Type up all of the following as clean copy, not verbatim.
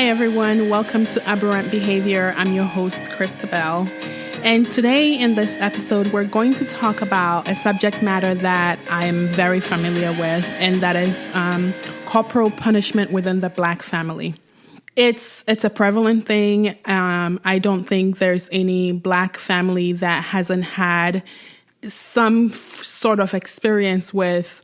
Hi, everyone. Welcome to Aberrant Behavior. I'm your host, Christabel. And today in this episode, we're going to talk about a subject matter that I'm very familiar with, and that is corporal punishment within the Black family. It's a prevalent thing. I don't think there's any Black family that hasn't had some sort of experience with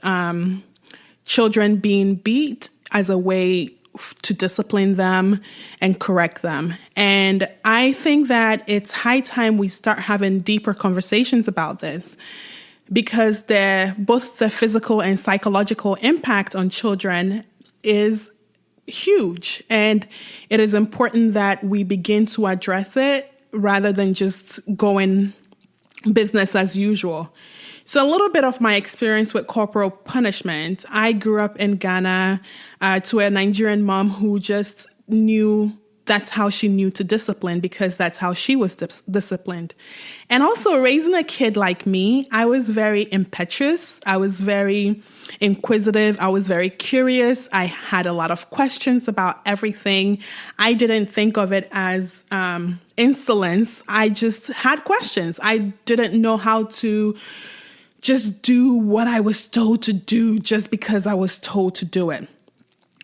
children being beat as a way to discipline them and correct them. And I think that it's high time we start having deeper conversations about this, because both the physical and psychological impact on children is huge. And it is important that we begin to address it rather than just going business as usual. So a little bit of my experience with corporal punishment. I grew up in Ghana to a Nigerian mom who just knew that's how she knew to discipline, because that's how she was disciplined. And also raising a kid like me, I was very impetuous. I was very inquisitive. I was very curious. I had a lot of questions about everything. I didn't think of it as insolence. I just had questions. I didn't know how to just do what I was told to do just because I was told to do it.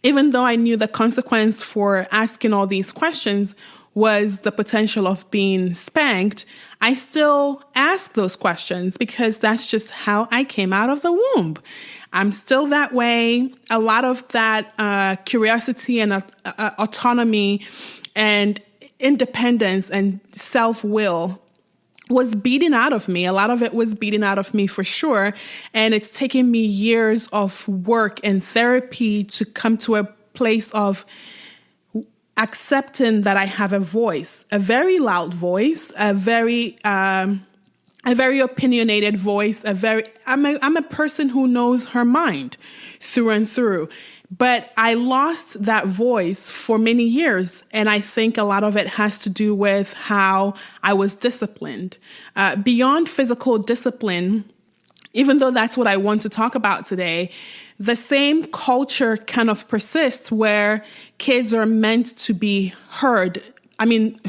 Even though I knew the consequence for asking all these questions was the potential of being spanked, I still asked those questions because that's just how I came out of the womb. I'm still that way. A lot of that curiosity and autonomy and independence and self-will was beaten out of me. A lot of it was beaten out of me for sure. And it's taken me years of work and therapy to come to a place of accepting that I have a voice, a very loud voice, a very opinionated voice, I'm a person who knows her mind through and through. But I lost that voice for many years, and I think a lot of it has to do with how I was disciplined. Beyond physical discipline, even though that's what I want to talk about today, the same culture kind of persists where kids are meant to be heard. I mean,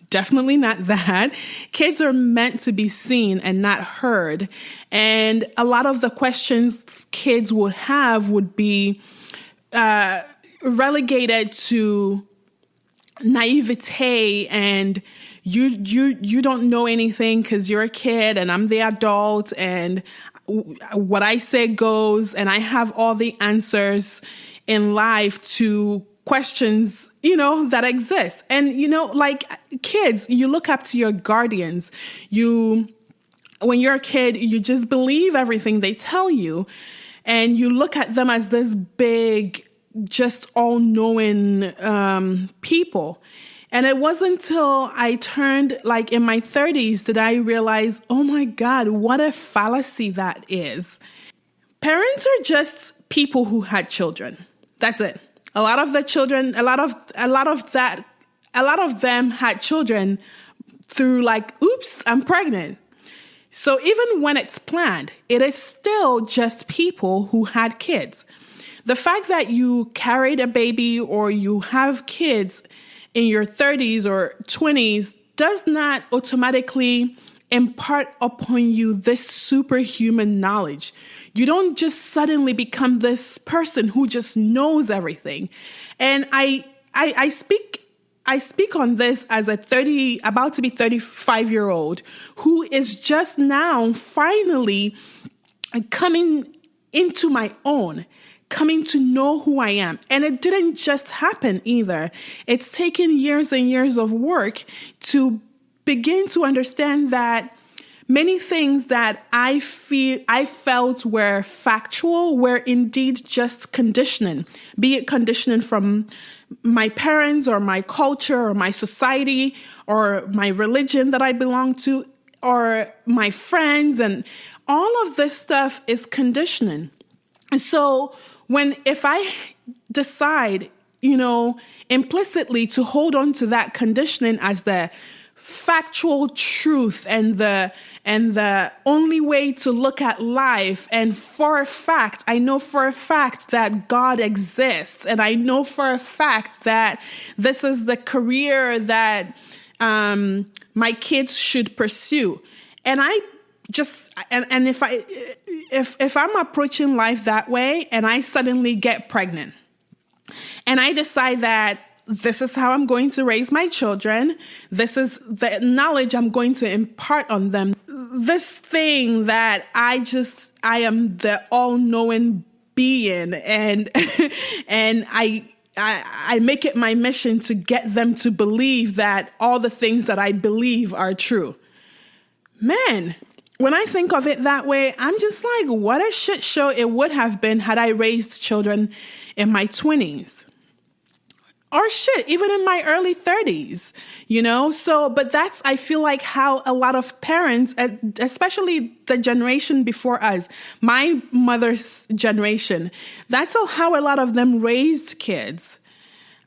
definitely not that. Kids are meant to be seen and not heard. And a lot of the questions kids would have would be relegated to naivete and you don't know anything because you're a kid and I'm the adult and what I say goes and I have all the answers in life to questions, that exist. And, like kids, you look up to your guardians. When you're a kid, you just believe everything they tell you. And you look at them as this big, just all-knowing people. And it wasn't until I turned in my 30s that I realized, oh my God, what a fallacy that is. Parents are just people who had children. That's it. A lot of them had children through oops, I'm pregnant. So even when it's planned, it is still just people who had kids. The fact that you carried a baby or you have kids in your 30s or 20s does not automatically impart upon you this superhuman knowledge. You don't just suddenly become this person who just knows everything. And I speak on this as about to be 35-year-old who is just now finally coming into my own, coming to know who I am. And it didn't just happen either. It's taken years and years of work to begin to understand that many things that I felt were factual were indeed just conditioning, be it conditioning from my parents or my culture or my society or my religion that I belong to or my friends. And all of this stuff is conditioning. And so if I decide, implicitly to hold on to that conditioning as the factual truth and the only way to look at life. And I know for a fact that God exists. And I know for a fact that this is the career that my kids should pursue. And I just, and if I'm approaching life that way and I suddenly get pregnant and I decide that this is how I'm going to raise my children, this is the knowledge I'm going to impart on them, this thing that I am the all-knowing being, and and I make it my mission to get them to believe that all the things that I believe are true. Man, when I think of it that way, I'm just like, what a shit show it would have been had I raised children in my 20s. Or shit, even in my early 30s, So, but that's, I feel like, how a lot of parents, especially the generation before us, my mother's generation, that's how a lot of them raised kids.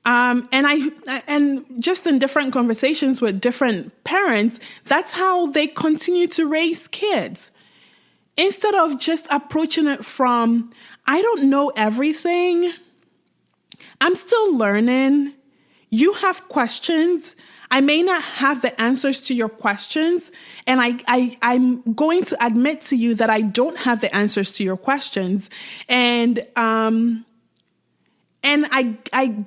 And just in different conversations with different parents, that's how they continue to raise kids. Instead of just approaching it from, I don't know everything, I'm still learning. You have questions. I may not have the answers to your questions. And I'm going to admit to you that I don't have the answers to your questions. And I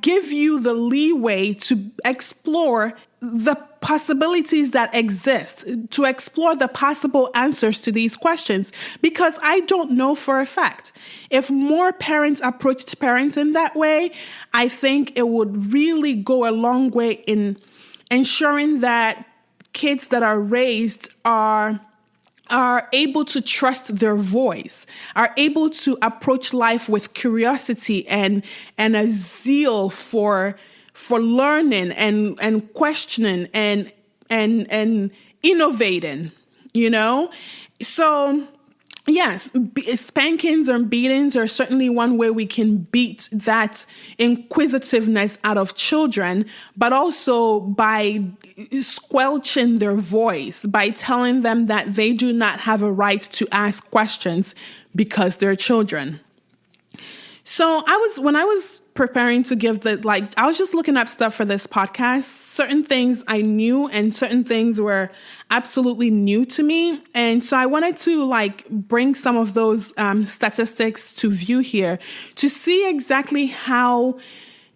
give you the leeway to explore the possibilities that exist, to explore the possible answers to these questions, because I don't know for a fact. If more parents approached parenting that way, I think it would really go a long way in ensuring that kids that are raised are able to trust their voice, are able to approach life with curiosity and a zeal for learning and questioning and innovating, So yes, spankings and beatings are certainly one way we can beat that inquisitiveness out of children, but also by squelching their voice, by telling them that they do not have a right to ask questions because they're children. So when I was preparing to give this, I was just looking up stuff for this podcast. Certain things I knew and certain things were absolutely new to me. And so I wanted to bring some of those statistics to view here to see exactly how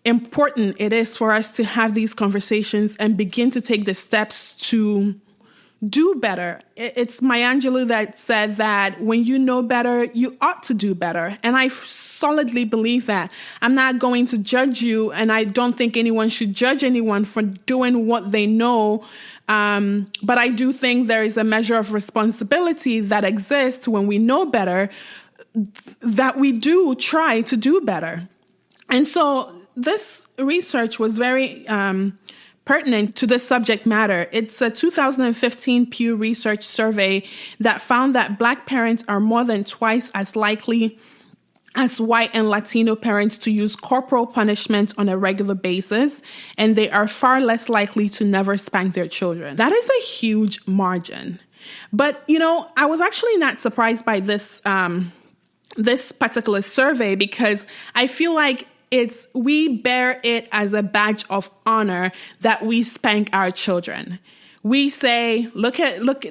important it is for us to have these conversations and begin to take the steps to do better. It's Maya Angelou that said that when you know better, you ought to do better. And I solidly believe that. I'm not going to judge you, and I don't think anyone should judge anyone for doing what they know. But I do think there is a measure of responsibility that exists when we know better, that we do try to do better. And so this research was very pertinent to this subject matter. It's a 2015 Pew Research survey that found that Black parents are more than twice as likely as white and Latino parents to use corporal punishment on a regular basis, and they are far less likely to never spank their children. That is a huge margin. But, I was actually not surprised by this particular survey, because I feel like we bear it as a badge of honor that we spank our children. We say, look,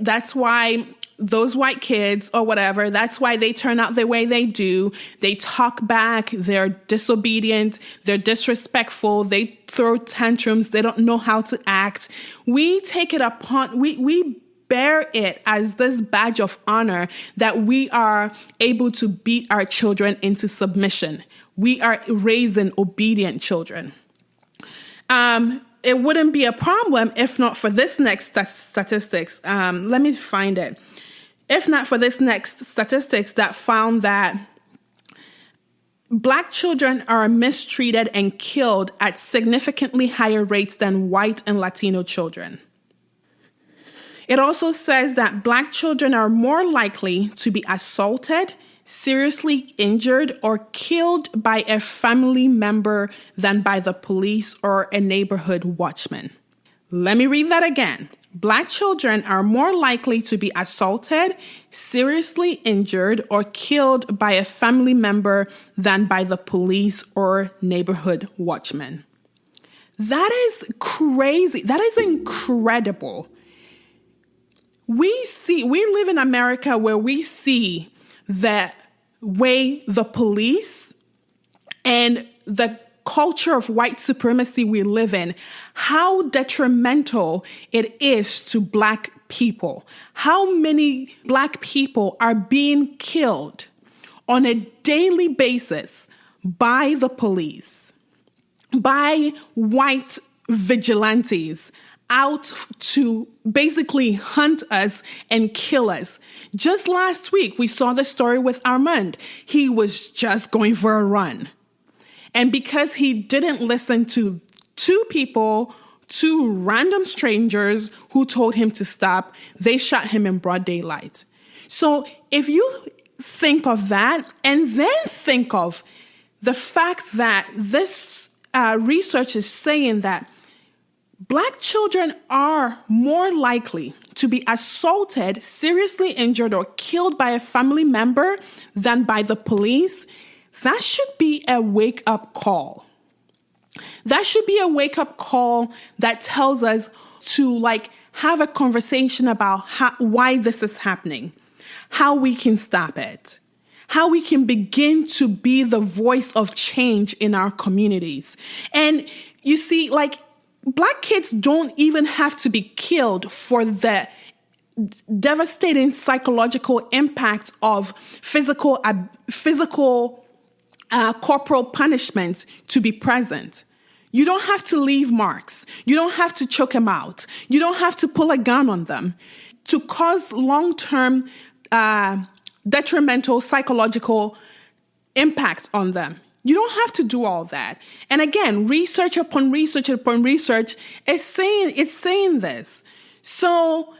that's why those white kids or whatever, that's why they turn out the way they do. They talk back, they're disobedient, they're disrespectful, they throw tantrums, they don't know how to act. We take it we bear it as this badge of honor that we are able to beat our children into submission. We are raising obedient children. It wouldn't be a problem if not for this next statistics. Let me find it. If not for this next statistics that found that Black children are mistreated and killed at significantly higher rates than white and Latino children. It also says that Black children are more likely to be assaulted, seriously injured, or killed by a family member than by the police or a neighborhood watchman. Let me read that again. Black children are more likely to be assaulted, seriously injured, or killed by a family member than by the police or neighborhood watchman. That is crazy. That is incredible. We live in America where we see the way the police and the culture of white supremacy we live in, how detrimental it is to Black people. How many Black people are being killed on a daily basis by the police, by white vigilantes out to basically hunt us and kill us. Just last week, we saw the story with Armand. He was just going for a run. And because he didn't listen to two random strangers who told him to stop, they shot him in broad daylight. So if you think of that and then think of the fact that this research is saying that Black children are more likely to be assaulted, seriously injured, or killed by a family member than by the police, that should be a wake-up call. That should be a wake-up call that tells us to have a conversation about why this is happening, how we can stop it, how we can begin to be the voice of change in our communities. And you see, Black kids don't even have to be killed for the devastating psychological impact of physical corporal punishment to be present. You don't have to leave marks. You don't have to choke them out. You don't have to pull a gun on them to cause long-term detrimental psychological impact on them. You don't have to do all that. And again, research upon research upon research is saying this. So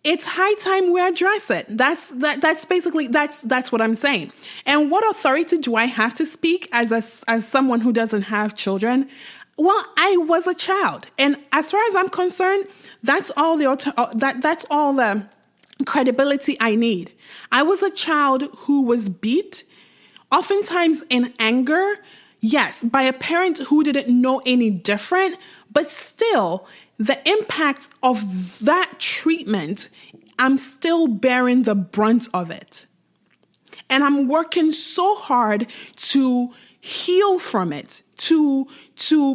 it's high time we address it. That's what I'm saying. And what authority do I have to speak as someone who doesn't have children? Well, I was a child, and as far as I'm concerned, that's all the credibility I need. I was a child who was beat, oftentimes in anger, yes, by a parent who didn't know any different, but still, the impact of that treatment, I'm still bearing the brunt of it. And I'm working so hard to heal from it, to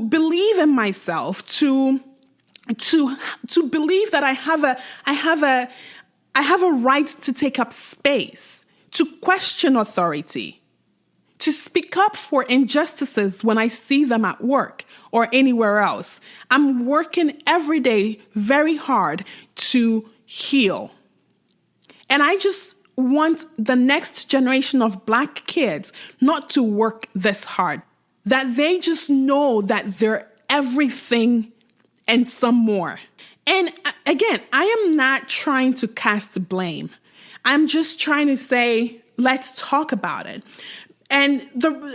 believe in myself, to believe that I have a right to take up space, to question authority, to speak up for injustices when I see them at work or anywhere else. I'm working every day very hard to heal. And I just want the next generation of Black kids not to work this hard, that they just know that they're everything and some more. And again, I am not trying to cast blame. I'm just trying to say, let's talk about it. And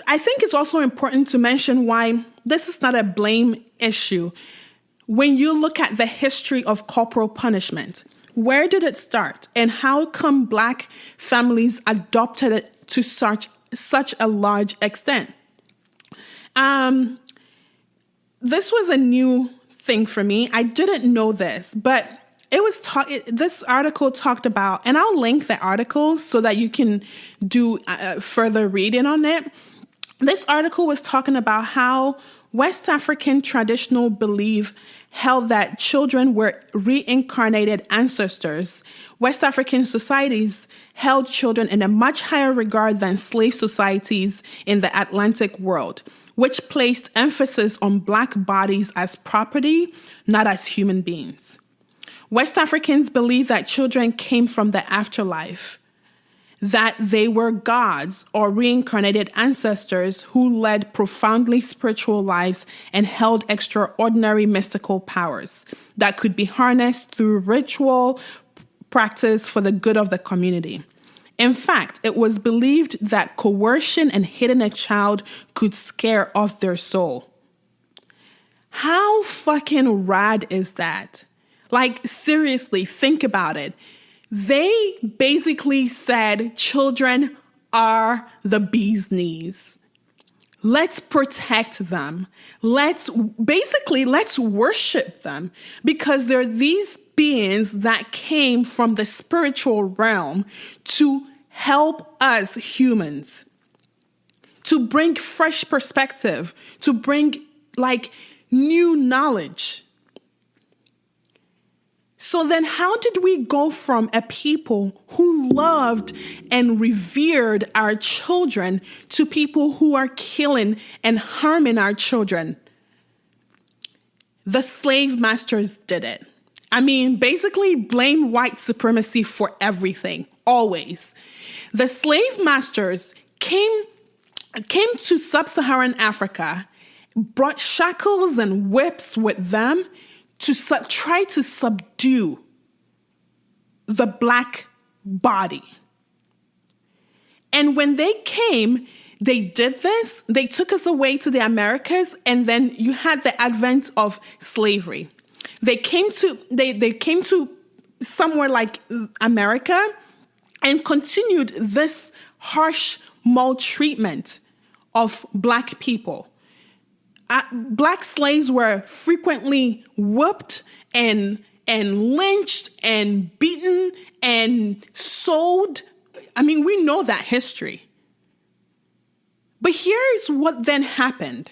I think it's also important to mention why this is not a blame issue. When you look at the history of corporal punishment, where did it start? And how come Black families adopted it to such a large extent? This was a new thing for me. I didn't know this, but this article talked about, and I'll link the articles so that you can do further reading on it. This article was talking about how West African traditional belief held that children were reincarnated ancestors. West African societies held children in a much higher regard than slave societies in the Atlantic world, which placed emphasis on Black bodies as property, not as human beings. West Africans believed that children came from the afterlife, that they were gods or reincarnated ancestors who led profoundly spiritual lives and held extraordinary mystical powers that could be harnessed through ritual practice for the good of the community. In fact, it was believed that coercion and hitting a child could scare off their soul. How fucking rad is that? Like, seriously, think about it. They basically said children are the bee's knees. Let's protect them. Let's worship them, because they're these beings that came from the spiritual realm to help us humans, to bring fresh perspective, to bring new knowledge. So then how did we go from a people who loved and revered our children to people who are killing and harming our children? The slave masters did it. I mean, basically blame white supremacy for everything, always. The slave masters came to sub-Saharan Africa, brought shackles and whips with them to try to subdue the black body. And when they came, they did this. They took us away to the Americas, and then you had the advent of slavery. They came to somewhere like America and continued this harsh maltreatment of black people. Black slaves were frequently whooped and lynched and beaten and sold. I mean, we know that history. But here's what then happened.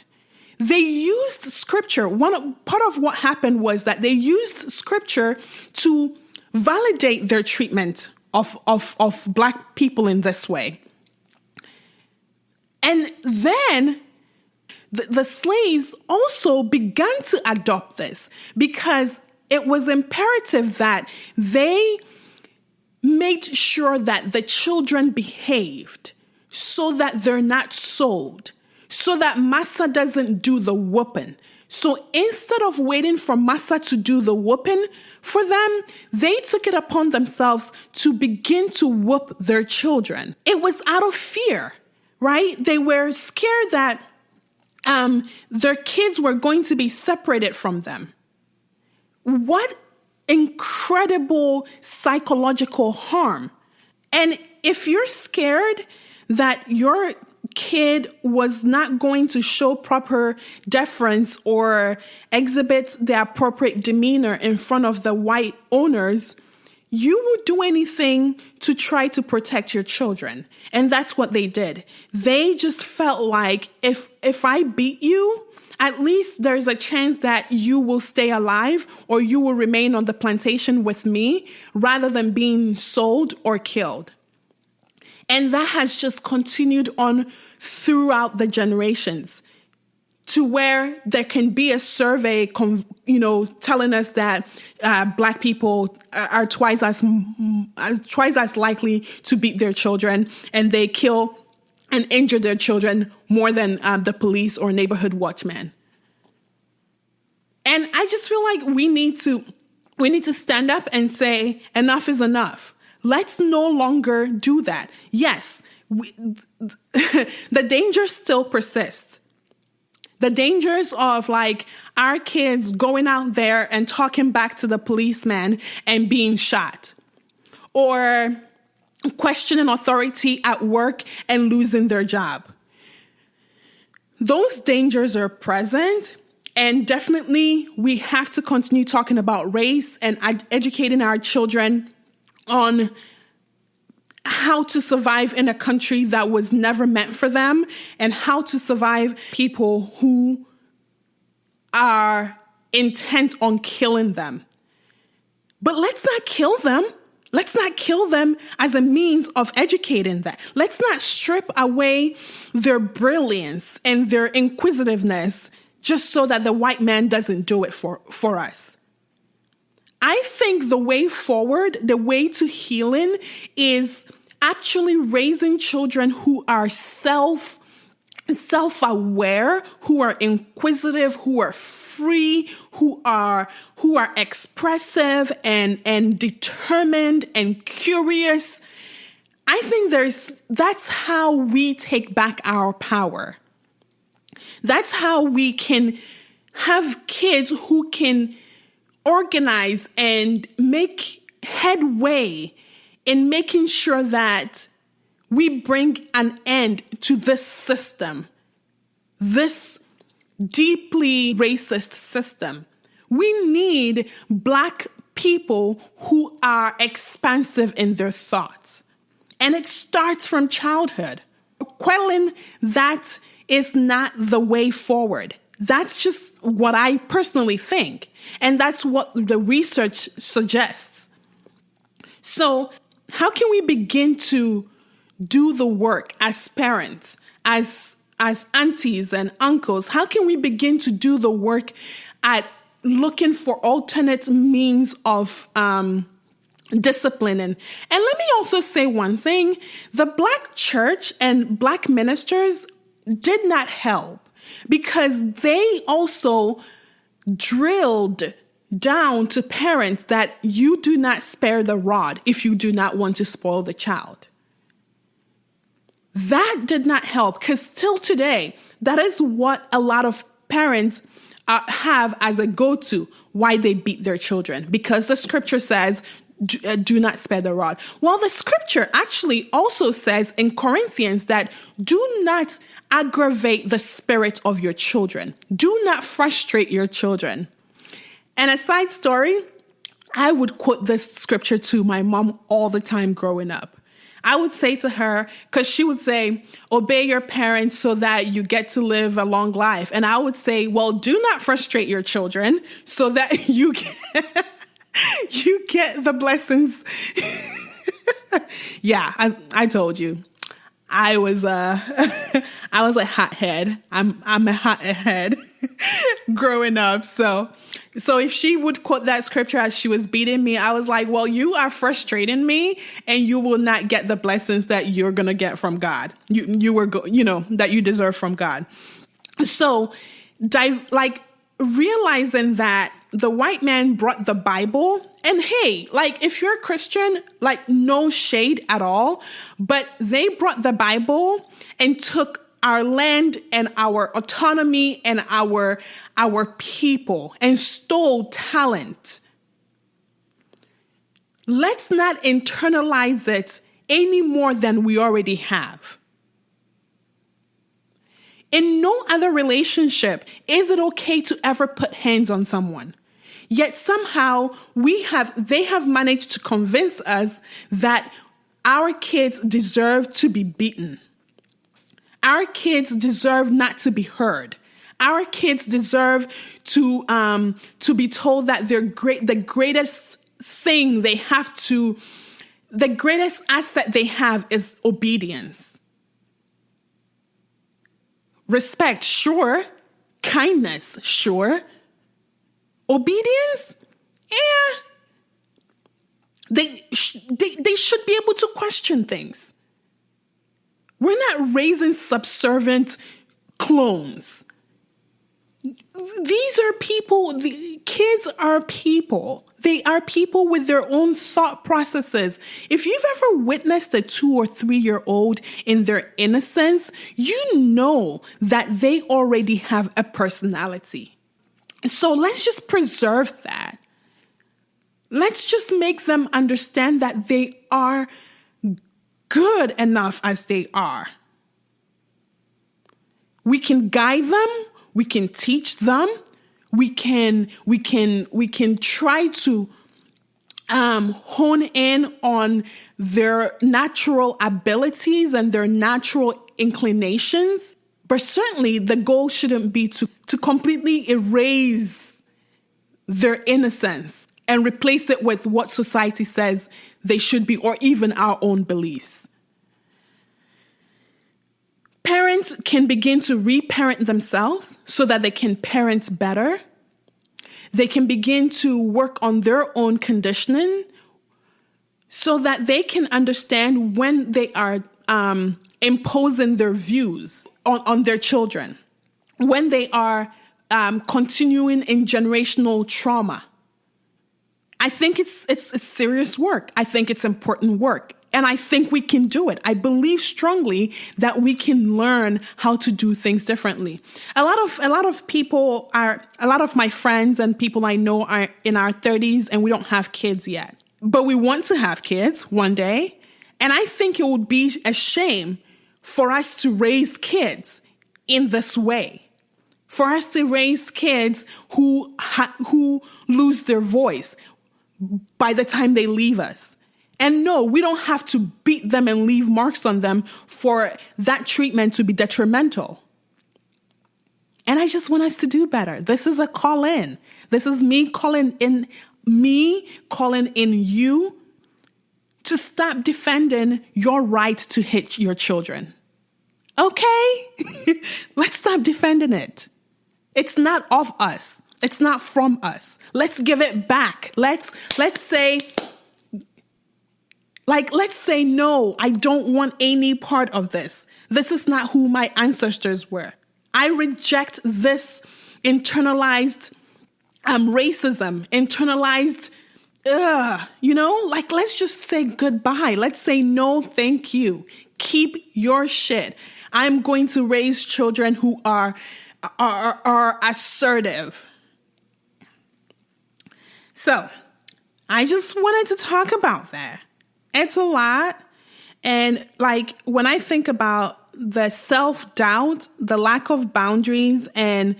They used scripture. Part of what happened was that they used scripture to validate their treatment of black people in this way. And then the slaves also began to adopt this, because it was imperative that they made sure that the children behaved so that they're not sold, so that Massa doesn't do the whooping. So instead of waiting for Massa to do the whooping for them, they took it upon themselves to begin to whoop their children. It was out of fear, right? They were scared that their kids were going to be separated from them. What incredible psychological harm. And if you're scared that your kid was not going to show proper deference or exhibit the appropriate demeanor in front of the white owners, you would do anything to try to protect your children. And that's what they did. They just felt like if I beat you, at least there's a chance that you will stay alive or you will remain on the plantation with me rather than being sold or killed. And that has just continued on throughout the generations, to where there can be a survey, telling us that black people are twice as likely to beat their children, and they kill and injure their children more than the police or neighborhood watchman. And I just feel like we need to stand up and say enough is enough. Let's no longer do that. Yes, the danger still persists. The dangers of our kids going out there and talking back to the policeman and being shot, or questioning authority at work and losing their job. Those dangers are present, and definitely we have to continue talking about race and educating our children on how to survive in a country that was never meant for them, and how to survive people who are intent on killing them. But let's not kill them. Let's not kill them as a means of educating them. Let's not strip away their brilliance and their inquisitiveness just so that the white man doesn't do it for us. I think the way forward, the way to healing, is actually raising children who are self-aware, who are inquisitive, who are free, who are expressive and determined and curious. I think that's how we take back our power. That's how we can have kids who can organize and make headway in making sure that we bring an end to this system, this deeply racist system. We need Black people who are expansive in their thoughts. And it starts from childhood. Quelling that is not the way forward. That's just what I personally think. And that's what the research suggests. So how can we begin to do the work as parents, as aunties and uncles? How can we begin to do the work at looking for alternate means of discipline? And let me also say one thing. The Black church and Black ministers did not help, because they also drilled down to parents that you do not spare the rod if you do not want to spoil the child. That did not help, because till today, that is what a lot of parents have as a go-to why they beat their children, because the scripture says, do not spare the rod. Well, the scripture actually also says in Corinthians that do not aggravate the spirit of your children. Do not frustrate your children. And a side story, I would quote this scripture to my mom all the time growing up. I would say to her, because she would say, obey your parents so that you get to live a long life. And I would say, well, do not frustrate your children so that you get the blessings. Yeah, I told you. I was a hothead. I'm a hothead growing up. So if she would quote that scripture as she was beating me, I was like, well, you are frustrating me and you will not get the blessings that you're going to get from God. That you deserve from God. So realizing that the white man brought the Bible, and hey, if you're a Christian, no shade at all, but they brought the Bible and took our land and our autonomy and our people and stole talent. Let's not internalize it any more than we already have. In no other relationship is it okay to ever put hands on someone. Yet somehow they have managed to convince us that our kids deserve to be beaten. Our kids deserve not to be heard. Our kids deserve to be told that they're great. The greatest asset they have is obedience. Respect, sure. Kindness, sure. Obedience, they should be able to question things. We're not raising subservient clones. These are people. The kids are people. They are people with their own thought processes. If you've ever witnessed a 2 or 3-year-old in their innocence, you know that they already have a personality. So let's just preserve that. Let's just make them understand that they are good enough as they are. We can guide them. We can teach them. We can try to hone in on their natural abilities and their natural inclinations. But certainly the goal shouldn't be to completely erase their innocence and replace it with what society says they should be, or even our own beliefs. Parents can begin to reparent themselves so that they can parent better. They can begin to work on their own conditioning so that they can understand when they are imposing their views on their children, when they are continuing in generational trauma. I think it's serious work. I think it's important work. And I think we can do it. I believe strongly that we can learn how to do things differently. A lot of my friends and people I know are in our 30s and we don't have kids yet. But we want to have kids one day. And I think it would be a shame for us to raise kids in this way. For us to raise kids who lose their voice by the time they leave us. And no, we don't have to beat them and leave marks on them for that treatment to be detrimental. And I just want us to do better. This is a call in. This is me calling in you to stop defending your right to hit your children. Okay? Let's stop defending it. It's not of us. It's not from us. Let's give it back. Let's say no, I don't want any part of this. This is not who my ancestors were. I reject this internalized racism, internalized, let's just say goodbye. Let's say no, thank you. Keep your shit. I'm going to raise children who are assertive. So I just wanted to talk about that. It's a lot. And when I think about the self-doubt, the lack of boundaries, and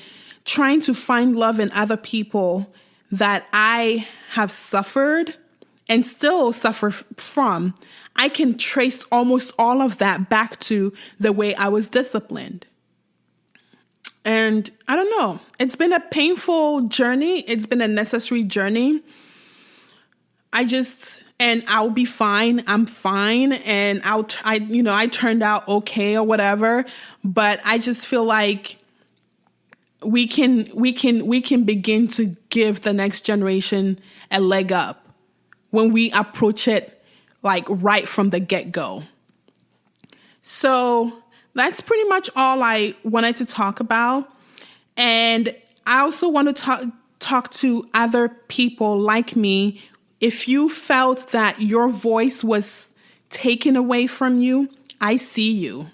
trying to find love in other people that I have suffered and still suffer from, I can trace almost all of that back to the way I was disciplined. And I don't know, it's been a painful journey. It's been a necessary journey. I'll be fine. I'm fine. And I turned out okay or whatever. But I just feel like we can begin to give the next generation a leg up when we approach it right from the get-go. So that's pretty much all I wanted to talk about. And I also want to talk to other people like me. If you felt that your voice was taken away from you, I see you.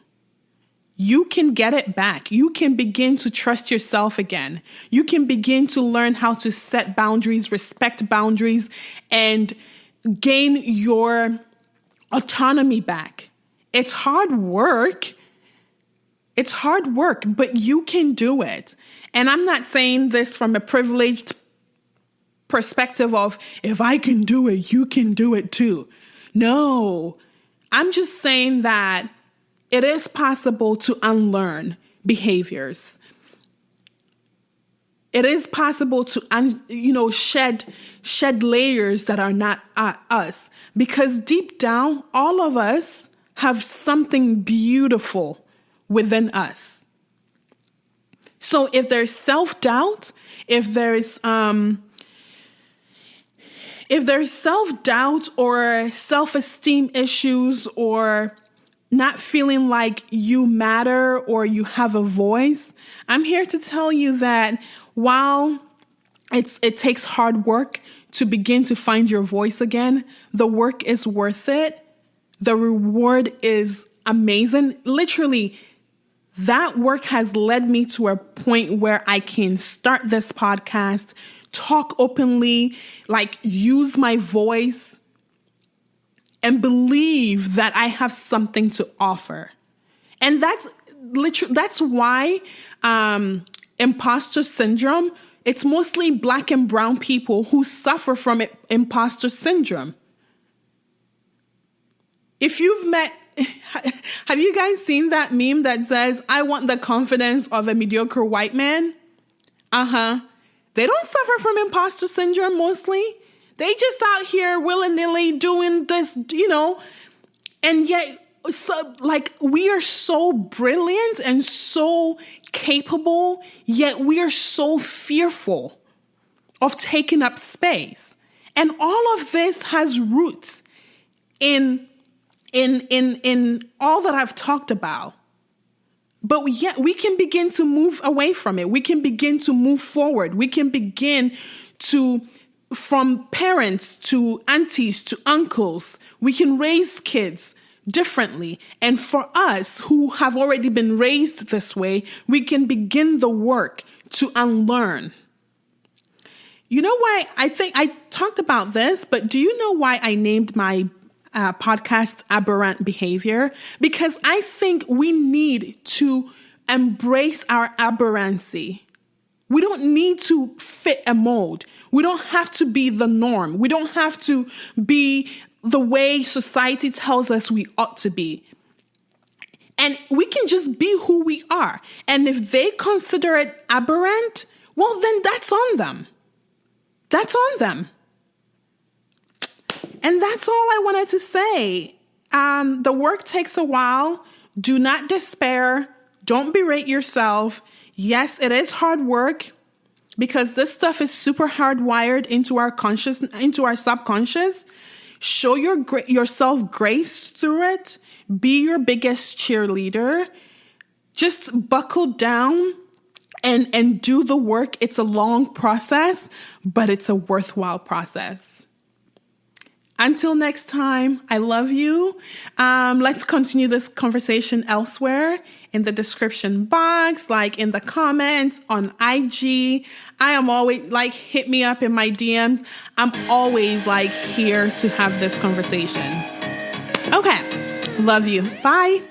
You can get it back. You can begin to trust yourself again. You can begin to learn how to set boundaries, respect boundaries, and gain your autonomy back. It's hard work. It's hard work, but you can do it. And I'm not saying this from a privileged perspective of, if I can do it, you can do it too. No, I'm just saying that it is possible to unlearn behaviors. It is possible to, shed layers that are not us. Because deep down, all of us have something beautiful within us. So if there's self-doubt, if there's self-doubt or self-esteem issues or not feeling like you matter or you have a voice, I'm here to tell you that while it takes hard work to begin to find your voice again, the work is worth it. The reward is amazing. Literally, that work has led me to a point where I can start this podcast, talk openly, use my voice, and believe that I have something to offer. And that's why imposter syndrome, it's mostly Black and brown people who suffer from imposter syndrome. If you've have you guys seen that meme that says, I want the confidence of a mediocre white man? They don't suffer from imposter syndrome mostly. They just out here willy-nilly doing this, and yet we are so brilliant and so capable, yet we are so fearful of taking up space. And all of this has roots in all that I've talked about. But yet we can begin to move away from it. We can begin to move forward. We can begin to from parents to aunties to uncles, we can raise kids differently. And for us who have already been raised this way, we can begin the work to unlearn. You know why? I think I talked about this, but do you know why I named my podcast Aberrant Behavior? Because I think we need to embrace our aberrancy. We don't need to fit a mold. We don't have to be the norm. We don't have to be the way society tells us we ought to be. And we can just be who we are. And if they consider it aberrant, well, then that's on them. That's on them. And that's all I wanted to say. The work takes a while. Do not despair. Don't berate yourself. Yes, it is hard work because this stuff is super hardwired into our conscious, into our subconscious. Show yourself grace through it. Be your biggest cheerleader. Just buckle down and do the work. It's a long process, but it's a worthwhile process. Until next time, I love you. Let's continue this conversation elsewhere in the description box, like in the comments on IG. I am always hit me up in my DMs. I'm always here to have this conversation. Okay. Love you. Bye.